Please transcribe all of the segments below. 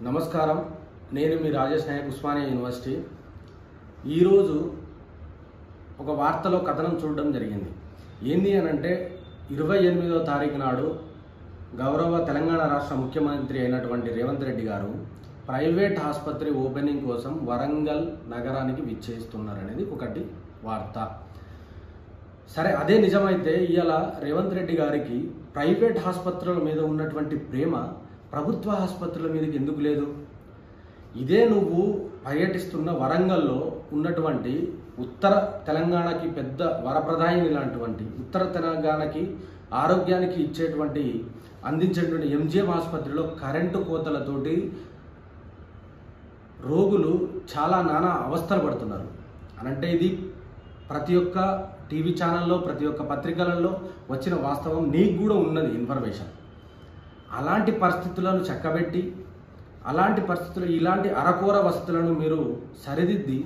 నమస్కారం. నేను మీ రాజేష్ నాయక్, ఉస్మానియా యూనివర్సిటీ. ఈరోజు ఒక వార్తలో కథనం చూడడం జరిగింది. ఏంది అనంటే 28వ తారీఖు నాడు గౌరవ తెలంగాణ రాష్ట్ర ముఖ్యమంత్రి అయినటువంటి రేవంత్ రెడ్డి గారు ప్రైవేట్ ఆసుపత్రి ఓపెనింగ్ కోసం వరంగల్ నగరానికి విచ్చేస్తున్నారనేది ఒకటి వార్త. సరే, అదే నిజమైతే ఇవాళ రేవంత్ రెడ్డి గారికి ప్రైవేట్ ఆసుపత్రుల మీద ఉన్నటువంటి ప్రేమ ప్రభుత్వ ఆసుపత్రుల మీదకి ఎందుకు లేదు? ఇదే నువ్వు పర్యటిస్తున్న వరంగల్లో ఉన్నటువంటి ఉత్తర తెలంగాణకి పెద్ద వరప్రదాయిని లాంటివంటి ఉత్తర తెలంగాణకి ఆరోగ్యానికి అందించేటువంటి ఎంజిఎం ఆసుపత్రిలో కరెంటు కోతలతోటి రోగులు చాలా నానా అవస్థలు పడుతున్నారు. అనంటే ఇది ప్రతి ఒక్క టీవీ ఛానల్లో, ప్రతి ఒక్క పత్రికలలో వచ్చిన వాస్తవం, నీకు కూడా ఉన్నది ఇన్ఫర్మేషన్. అలాంటి పరిస్థితులను చక్కబెట్టి, ఇలాంటి అరకొర వసతులను మీరు సరిదిద్ది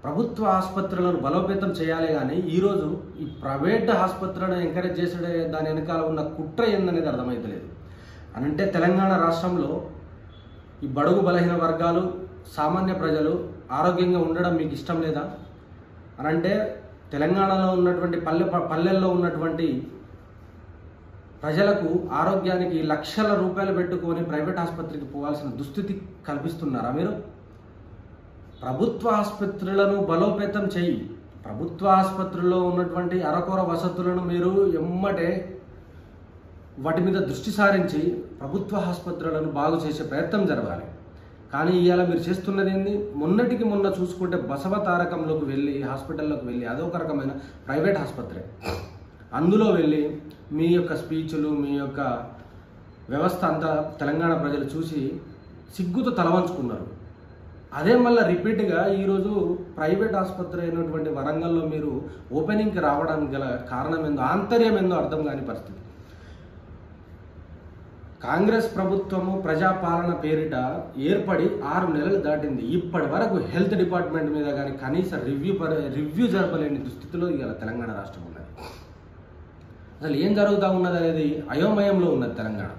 ప్రభుత్వ ఆసుపత్రులను బలోపేతం చేయాలి. కానీ ఈరోజు ఈ ప్రైవేట్ ఆసుపత్రులను ఎంకరేజ్ చేసే దాని వెనకాల ఉన్న కుట్ర ఏందనేది అర్థమవుతలేదు. అనంటే తెలంగాణ రాష్ట్రంలో ఈ బడుగు బలహీన వర్గాలు, సామాన్య ప్రజలు ఆరోగ్యంగా ఉండడం మీకు ఇష్టం లేదా? అనంటే తెలంగాణలో ఉన్నటువంటి పల్లెల్లో ఉన్నటువంటి ప్రజలకు ఆరోగ్యానికి లక్షల రూపాయలు పెట్టుకొని ప్రైవేట్ ఆసుపత్రికి పోవాల్సిన దుస్థితి కల్పిస్తున్నారా మీరు? ప్రభుత్వ ఆసుపత్రులను బలోపేతం చేయి. ప్రభుత్వ ఆసుపత్రుల్లో ఉన్నటువంటి అరకొర వసతులను మీరు ఎమ్మటే వాటి మీద దృష్టి సారించి ప్రభుత్వ ఆసుపత్రులను బాగు చేసే ప్రయత్నం జరగాలి. కానీ ఇవాళ మీరు చేస్తున్నది ఏంది? మొన్నటికి మొన్న చూసుకుంటే బసవ తారకంలోకి వెళ్ళి, హాస్పిటల్లోకి వెళ్ళి, అదొక రకమైన ప్రైవేట్ ఆసుపత్రి. అందులో వెళ్ళి మీ యొక్క స్పీచ్లు, మీ యొక్క వ్యవస్థ అంతా తెలంగాణ ప్రజలు చూసి సిగ్గుతో తలవంచుకున్నారు. అదే మళ్ళీ రిపీట్గా ఈరోజు ప్రైవేట్ ఆసుపత్రి అయినటువంటి వరంగల్లో మీరు ఓపెనింగ్కి రావడానికి గల కారణం ఏందో, ఆంతర్యం ఏందో అర్థం కాని పరిస్థితి. కాంగ్రెస్ ప్రభుత్వము ప్రజాపాలన పేరిట ఏర్పడి 6 నెలలు దాటింది. ఇప్పటి వరకు హెల్త్ డిపార్ట్మెంట్ మీద కానీ కనీస రివ్యూ జరపలేని దుస్థితిలో ఇవాళ తెలంగాణ రాష్ట్రం ఉన్నది. అసలు ఏం జరుగుతూ ఉన్నది అనేది అయోమయంలో ఉన్నది తెలంగాణ.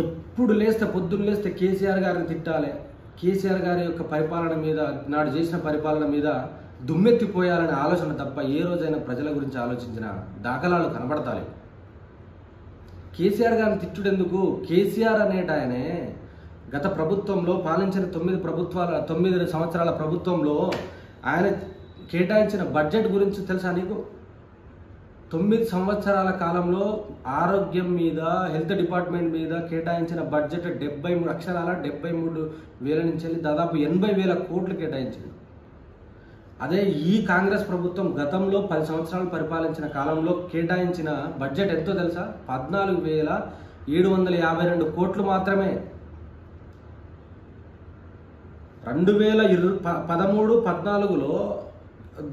ఎప్పుడు పొద్దున్న లేస్తే కేసీఆర్ గారిని తిట్టాలి, కేసీఆర్ గారి యొక్క పరిపాలన మీద, నాడు చేసిన పరిపాలన మీద దుమ్మెత్తిపోయాలనే ఆలోచన తప్ప ఏ రోజైనా ప్రజల గురించి ఆలోచించిన దాఖలాలు కనబడతాయి. కేసీఆర్ గారిని తిట్టుడెందుకు? కేసీఆర్ అనేటాయనే గత ప్రభుత్వంలో పాలించిన 9 సంవత్సరాల ప్రభుత్వంలో ఆయన కేటాయించిన బడ్జెట్ గురించి తెలుసా నీకు? 9 సంవత్సరాల కాలంలో ఆరోగ్యం మీద, హెల్త్ డిపార్ట్మెంట్ మీద కేటాయించిన బడ్జెట్ 73,000 నుంచి వెళ్ళి దాదాపు 80,000 కోట్లు కేటాయించింది. అదే ఈ కాంగ్రెస్ ప్రభుత్వం గతంలో 10 సంవత్సరాలు పరిపాలించిన కాలంలో కేటాయించిన బడ్జెట్ ఎంతో తెలుసా? 14,752 కోట్లు మాత్రమే. 2013-14లో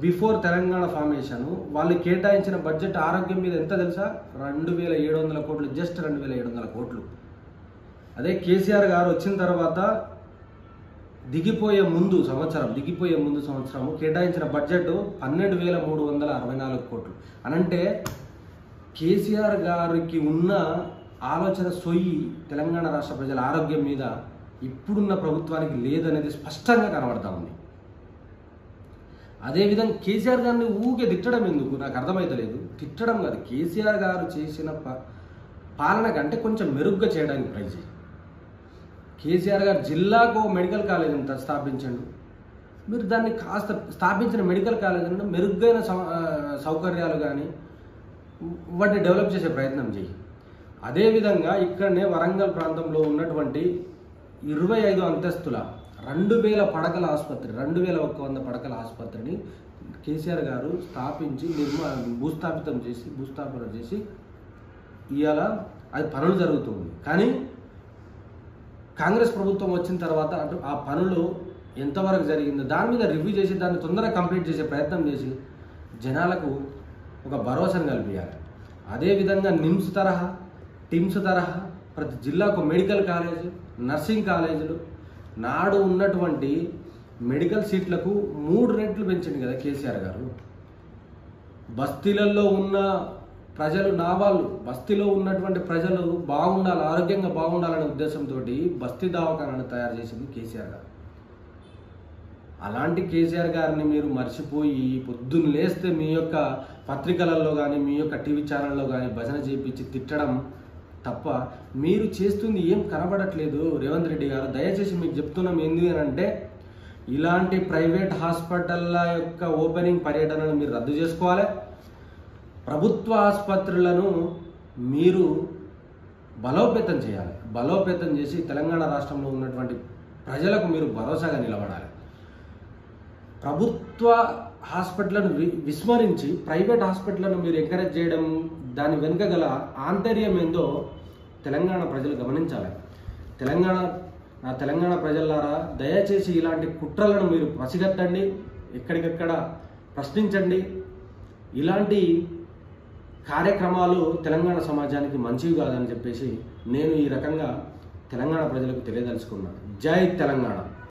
బిఫోర్ తెలంగాణ ఫార్మేషన్ వాళ్ళు కేటాయించిన బడ్జెట్ ఆరోగ్యం మీద ఎంత తెలుసా? 2,700 కోట్లు, జస్ట్ 2,700 కోట్లు. అదే కేసీఆర్ గారు వచ్చిన తర్వాత దిగిపోయే ముందు సంవత్సరం కేటాయించిన బడ్జెట్ 12,364 కోట్లు. అనంటే కేసీఆర్ గారికి ఉన్న ఆలోచన సొయ్యి తెలంగాణ రాష్ట్ర ప్రజల ఆరోగ్యం మీద ఇప్పుడున్న ప్రభుత్వానికి లేదనేది స్పష్టంగా కనబడతా ఉంది. అదేవిధంగా కేసీఆర్ గారిని ఊకే తిట్టడం ఎందుకు నాకు అర్థమైతలేదు. తిట్టడం కాదు, కేసీఆర్ గారు చేసిన పాలన కంటే కొంచెం మెరుగ్గా చేయడానికి ట్రై చేయి. కేసీఆర్ గారు జిల్లాకు మెడికల్ కాలేజ్ అంతా స్థాపించండు. మీరు దాన్ని కాస్త స్థాపించిన మెడికల్ కాలేజ్ అంటే మెరుగ్గైన సౌకర్యాలు కానీ వాటిని డెవలప్ చేసే ప్రయత్నం చేయి. అదేవిధంగా ఇక్కడనే వరంగల్ ప్రాంతంలో ఉన్నటువంటి 25 అంతస్తుల 2,000 పడకల ఆసుపత్రి, 2,100 పడకల ఆసుపత్రిని కేసీఆర్ గారు స్థాపించి భూస్థాపన చేసి ఇవాళ అది పనులు జరుగుతుంది. కానీ కాంగ్రెస్ ప్రభుత్వం వచ్చిన తర్వాత ఆ పనులు ఎంతవరకు జరిగిందో దాని మీద రివ్యూ చేసి దాన్ని తొందరగా కంప్లీట్ చేసే ప్రయత్నం చేసి జనాలకు ఒక భరోసాను కల్పించాలి. అదేవిధంగా టిమ్స్ తరహా ప్రతి జిల్లాకు మెడికల్ కాలేజ్, నర్సింగ్ కాలేజీలు, నాడు ఉన్నటువంటి మెడికల్ సీట్లకు 3 రెట్లు పెంచింది కదా కేసీఆర్ గారు. బస్తీలలో ఉన్న ప్రజలు నా వాళ్ళు బస్తీలో ఉన్నటువంటి ప్రజలు బాగుండాలి, ఆరోగ్యంగా బాగుండాలనే ఉద్దేశంతో బస్తీ దవాఖానాను తయారు చేసింది కేసీఆర్ గారు. అలాంటి కేసీఆర్ గారిని మీరు మర్చిపోయి పొద్దున్న లేస్తే మీ యొక్క పత్రికలలో కానీ మీ యొక్క టీవీ ఛానల్లో కానీ భజన చేయించి తిట్టడం తప్ప మీరు చేస్తుంది ఏం కనబడట్లేదు. రేవంత్ రెడ్డి గారు దయచేసి మీకు చెప్తున్నాం ఏంది అని అంటే, ఇలాంటి ప్రైవేట్ హాస్పిటల్ల యొక్క ఓపెనింగ్ పర్యటనను మీరు రద్దు చేసుకోవాలి. ప్రభుత్వ ఆసుపత్రులను మీరు బలోపేతం చేయాలి. బలోపేతం చేసి తెలంగాణ రాష్ట్రంలో ఉన్నటువంటి ప్రజలకు మీరు భరోసాగా నిలబడాలి. ప్రభుత్వ హాస్పిటల్ను విస్మరించి ప్రైవేట్ హాస్పిటల్ను మీరు ఎంకరేజ్ చేయడం, దాని వెనుక గల ఆంతర్యం ఏందో తెలంగాణ ప్రజలు గమనించాలి. తెలంగాణ ప్రజలారా, దయచేసి ఇలాంటి కుట్రలను మీరు పసిగట్టండి, ఎక్కడికక్కడ ప్రశ్నించండి. ఇలాంటి కార్యక్రమాలు తెలంగాణ సమాజానికి మంచివి కాదని చెప్పేసి నేను ఈ రకంగా తెలంగాణ ప్రజలకు తెలియదలుచుకున్నాను. జై తెలంగాణ.